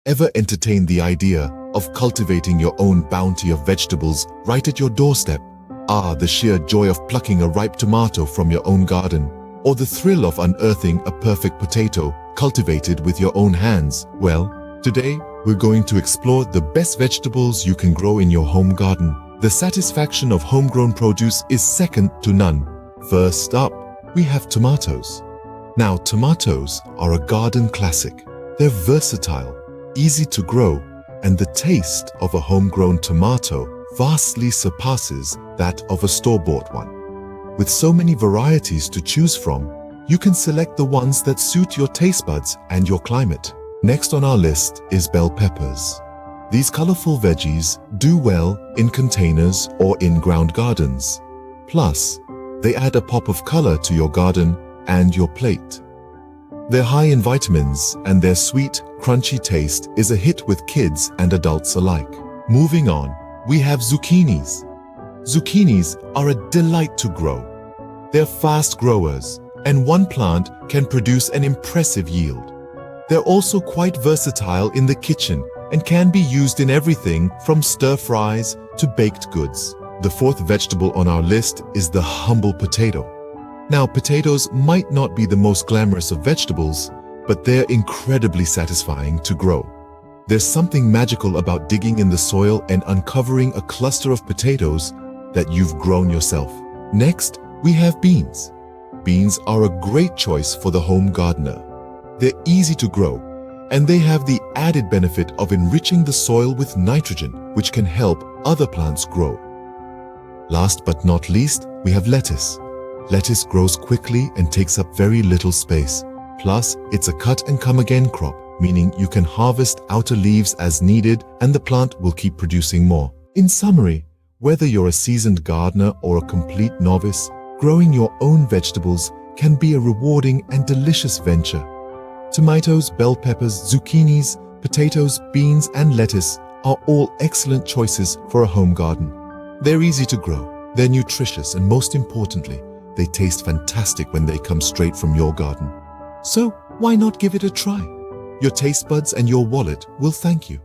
Ever entertained the idea of cultivating your own bounty of vegetables right at your doorstep? The sheer joy of plucking a ripe tomato from your own garden, or the thrill of unearthing a perfect potato cultivated with your own hands. Well, today we're going to explore the best vegetables you can grow in your home garden. The satisfaction of homegrown produce is second to none. First up, we have tomatoes. Now, tomatoes are a garden classic. They're versatile, easy to grow, and the taste of a homegrown tomato vastly surpasses that of a store-bought one. With so many varieties to choose from, you can select the ones that suit your taste buds and your climate. Next on our list is bell peppers. These colorful veggies do well in containers or in-ground gardens. Plus, they add a pop of color to your garden and your plate. They're high in vitamins, and their sweet, crunchy taste is a hit with kids and adults alike. Moving on, we have zucchinis. Zucchinis are a delight to grow. They're fast growers, and one plant can produce an impressive yield. They're also quite versatile in the kitchen and can be used in everything from stir-fries to baked goods. The fourth vegetable on our list is the humble potato. Now, potatoes might not be the most glamorous of vegetables, but they're incredibly satisfying to grow. There's something magical about digging in the soil and uncovering a cluster of potatoes that you've grown yourself. Next, we have beans. Beans are a great choice for the home gardener. They're easy to grow, and they have the added benefit of enriching the soil with nitrogen, which can help other plants grow. Last but not least, we have lettuce. Lettuce grows quickly and takes up very little space. Plus, it's a cut-and-come-again crop, meaning you can harvest outer leaves as needed and the plant will keep producing more. In summary, whether you're a seasoned gardener or a complete novice, growing your own vegetables can be a rewarding and delicious venture. Tomatoes, bell peppers, zucchinis, potatoes, beans, and lettuce are all excellent choices for a home garden. They're easy to grow, they're nutritious, and most importantly, they taste fantastic when they come straight from your garden. So why not give it a try? Your taste buds and your wallet will thank you.